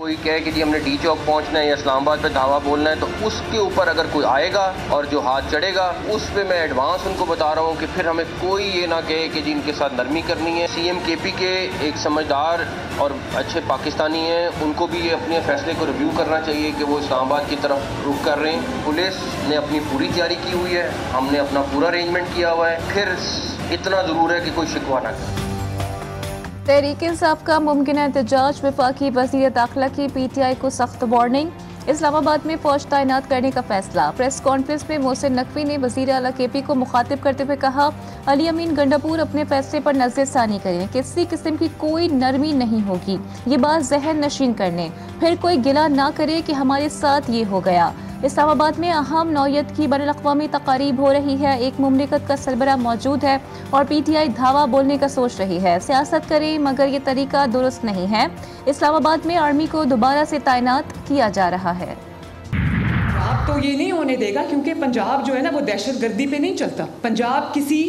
कोई कहे कि जी हमने डी चौक पहुंचना है या इस्लामाबाद पे धावा बोलना है, तो उसके ऊपर अगर कोई आएगा और जो हाथ चढ़ेगा उस पे मैं एडवांस उनको बता रहा हूं कि फिर हमें कोई ये ना कहे कि जी इनके साथ नरमी करनी है। सीएम केपी के एक समझदार और अच्छे पाकिस्तानी हैं, उनको भी ये अपने फैसले को रिव्यू करना चाहिए कि वो इस्लामाबाद की तरफ रुख कर रहे हैं। पुलिस ने अपनी पूरी तैयारी की हुई है, हमने अपना पूरा अरेंजमेंट किया हुआ है, फिर इतना ज़रूर है कि कोई शिकवा ना करे। तहरीक-ए-इंसाफ का मुमकिन एहतजाज, वफाकी वज़ीर दाखिला की पीटीआई को सख्त वार्निंग। इस्लामाबाद में फौज तैनात करने का फैसला। प्रेस कॉन्फ्रेंस में मोहसिन नकवी ने वज़ीर आला केपी को मुखातिब करते हुए कहा, अली अमीन गंडापुर अपने फैसले पर नज़रसानी करें, किसी किस्म की कोई नरमी नहीं होगी। ये बात जहन नशीन करने, फिर कोई गिला ना करे कि हमारे साथ ये हो गया। इस्लामाबाद में अहम नौयत की बैनुल-अक़वामी तकारीब हो रही है, एक मुमलिकत का सरबराह मौजूद है और पीटीआई धावा बोलने का सोच रही है। सियासत करें मगर ये तरीका दुरुस्त नहीं है। इस्लामाबाद में आर्मी को दोबारा से तैनात किया जा रहा है। पंजाब तो ये नहीं होने देगा, क्योंकि पंजाब जो है ना वो दहशतगर्दी पे नहीं चलता। पंजाब किसी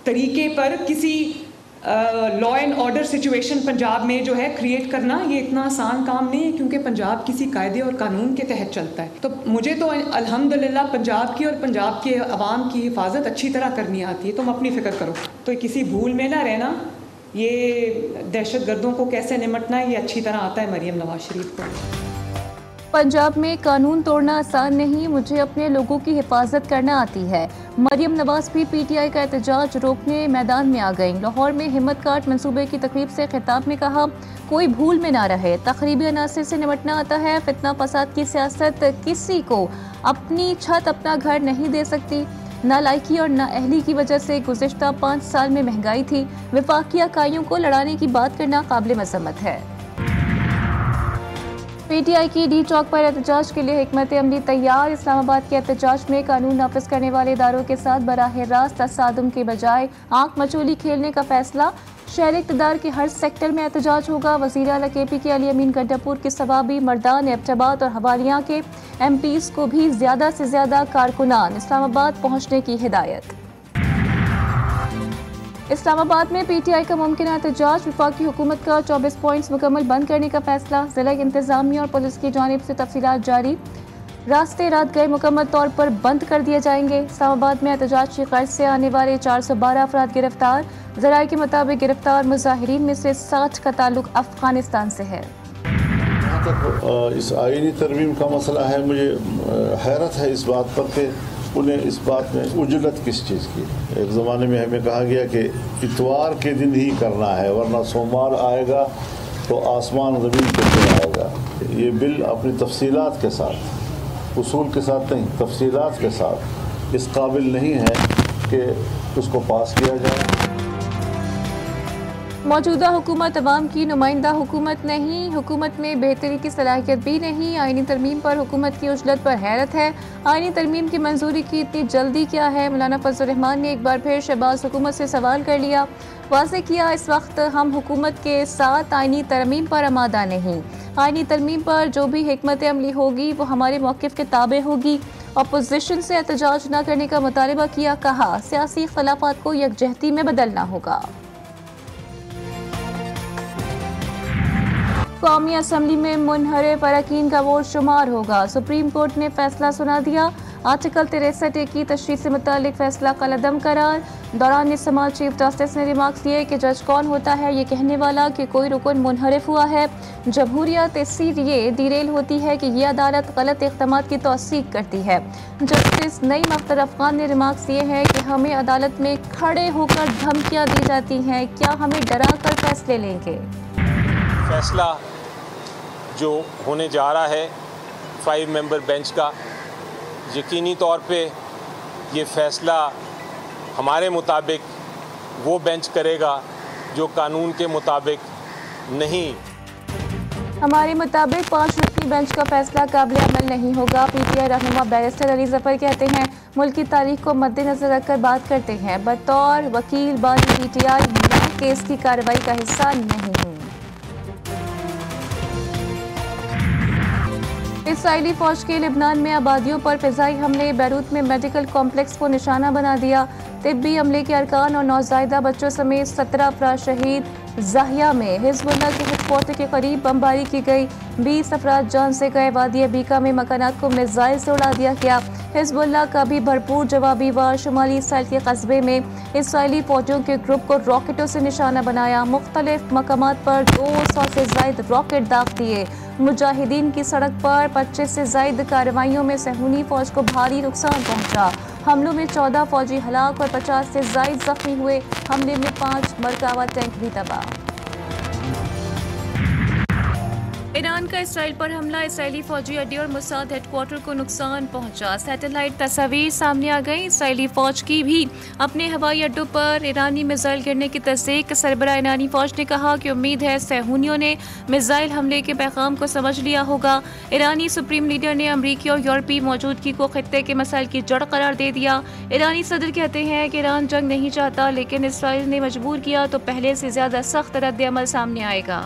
तरीके पर किसी law and order situation Punjab में जो है क्रिएट करना ये इतना आसान काम नहीं है, क्योंकि पंजाब किसी कायदे और कानून के तहत चलता है। तो मुझे तो अल्हम्दुलिल्लाह पंजाब की और पंजाब के अवाम की हिफाजत अच्छी तरह करनी आती है। तुम अपनी फ़िक्र करो, तो किसी भूल में ना रहना। ये दहशतगर्दों को कैसे निमटना है ये अच्छी तरह आता है मरीम नवाज शरीफ को। पंजाब में कानून तोड़ना आसान नहीं, मुझे अपने लोगों की हिफाजत करना आती है। मरियम नवाज भी पीटीआई का एहतजाज रोकने मैदान में आ गईं। लाहौर में हिम्मत कार्ड मंसूबे की तकरीब से खिताब में कहा, कोई भूल में ना रहे, तकरीबी अनासर से निमटना आता है। फितना फसाद की सियासत किसी को अपनी छत अपना घर नहीं दे सकती। नालायकी और नाअहली की वजह से गुज़िश्ता 5 साल में महंगाई थी। वफाकी इकाइयों को लड़ाने की बात करना काबिल मज़म्मत है। पीटीआई की डी चौक पर एहतजाज के लिए हिकमत अमली तैयार। इस्लामाबाद के एहतजाज में कानून नाफिज करने वाले इदारों के साथ बराह रास्त तसादुम के बजाय आंख मचोली खेलने का फैसला। शहर इक़्तिदार के हर सेक्टर में एहतजाज होगा। वज़ीर आला केपी के अली अमीन गंडापुर की सवाबी, मर्दान, एबटाबाद और हवालियाँ के MPs को भी ज़्यादा से ज़्यादा कारकुनान इस्लामाबाद पहुँचने की हिदायत। इस्लामाबाद में पीटीआई का मुमकिन एहतजाज, वफाकी हुकूमत का 24 पॉइंट्स मुकम्मल बंद करने का फैसला। ज़िला इंतज़ामिया और पुलिस की जानिब से तफसीलात जारी। रास्ते रात गए मुकम्मल तौर पर बंद कर दिए जाएंगे। इस्लामाबाद में एहतजाज की गर्ज से आने वाले 412 अफराद गिरफ्तार। ज़राए के मुताबिक गिरफ्तार मुजाहिरीन में से 60 का ताल्लुक अफगानिस्तान से है। इस आईनी तरमीम का मसला है, मुझे हैरत है इस बात पर कि उन्हें इस बात में उजलत किस चीज़ की। एक ज़माने में हमें कहा गया कि इतवार के दिन ही करना है, वरना सोमवार आएगा तो आसमान ज़मीन पे गिराएगा। ये बिल अपनी तफसीलात के साथ, उसूल के साथ नहीं, तफसीलात के साथ इस काबिल नहीं है कि उसको पास किया जाए। मौजूदा हुकूमत अवाम की नुमाइंदा हुकूमत नहीं, हुकूमत में बेहतरी की सलाहियत भी नहीं। आईनी तरमीम पर हुकूमत की उजलत पर हैरत है। आईनी तरमीम की मंजूरी की इतनी जल्दी क्या है? मौलाना फजल रहमान ने एक बार फिर शहबाज हुकूमत से सवाल कर लिया। वाज़ेह किया, इस वक्त हम हुकूमत के साथ आईनी तरमीम पर आमादा नहीं। आईनी तरमीम पर जो भी हिकमत अमली होगी वो हमारे मौक़िफ़ के ताबे होगी। अपोजिशन से एहतजाज न करने का मुतालबा किया। कहा, सियासी इख्तलाफात को यकजहती में बदलना होगा। कौमी असम्बली में मुनहरिफ अरकान का वोट शुमार होगा। सुप्रीम कोर्ट ने फैसला सुना दिया। आर्टिकल 63 की तशरीह से मुतालिक फैसला कलअदम करार। दौरान इस समाज चीफ जस्टिस ने रिमार्क्स दिए कि जज कौन होता है ये कहने वाला कि कोई रुकन मुनहरिफ हुआ है। जमहूरियत इसीलिए दीरेल होती है कि यह अदालत गलत इक़दामात की तौसीक करती है। जस्टिस नईम अख्तर अफगान ने रिमार्क्स दिए हैं कि हमें अदालत में खड़े होकर धमकियाँ दी जाती हैं, क्या हमें डरा कर फैसले लेंगे? फैसला जो होने जा रहा है 5 मेंबर बेंच का, यकीनी तौर पे ये फ़ैसला हमारे मुताबिक वो बेंच करेगा जो कानून के मुताबिक नहीं। हमारे मुताबिक 5 रुकनी बेंच का फैसला काबिल अमल नहीं होगा। पीटीआई रहनुमा बैरिस्टर अली जफर कहते हैं, मुल्क की तारीख को मद्देनजर रखकर बात करते हैं। बतौर वकील बानी पीटीआई केस की कार्रवाई का हिस्सा नहीं हूँ। इसराइली फौज के लेबनान में आबादियों पर फ़िज़ाई हमले, बैरूत में मेडिकल कॉम्प्लेक्स को निशाना बना दिया। तिब्बी अमले के अरकान और नौज़ायदा बच्चों समेत 17 अफराद शहीद। ज़ाहिया में हिज़्बुल्लाह के हेडक्वार्टर के करीब बमबारी की गई, 20 अफराद जान से गए। वादिया बीका में मकानात को मिसाइल से उड़ा दिया गया। हिज़्बुल्लाह का भी भरपूर जवाबी वार। शुमाली इसराइल के कस्बे में इसराइली फौजियों के ग्रुप को रॉकेटों से निशाना बनाया। मुख्तलिफ मकामात पर 200 से ज़ायद रॉकेट दाग दिए। मुजाहिदीन की सड़क पर 25 से ज़ायद कार्रवाइयों में सहूनी फौज को भारी नुकसान पहुंचा। हमलों में 14 फौजी हलाक और 50 से ज़ायद जख्मी हुए। हमले में 5 मरकावा टैंक भी तबाह। ईरान का इसराइल पर हमला, इसराइली फौजी अड्डे और मुसाद हेडक्वार्टर को नुकसान पहुंचा। सैटेलाइट तस्वीर सामने आ गई। इसराइली फौज की भी अपने हवाई अड्डों पर ईरानी मिसाइल गिरने की तस्दीक। सरबराह ईरानी फौज ने कहा कि उम्मीद है सहूनियों ने मिसाइल हमले के पैगाम को समझ लिया होगा। ईरानी सुप्रीम लीडर ने अमरीकी और यूरोपीय मौजूदगी को खित्ते के मसाइल की जड़ करार दे दिया। ईरानी सदर कहते हैं कि ईरान जंग नहीं चाहता, लेकिन इसराइल ने मजबूर किया तो पहले से ज्यादा सख्त रद्द अमल सामने आएगा।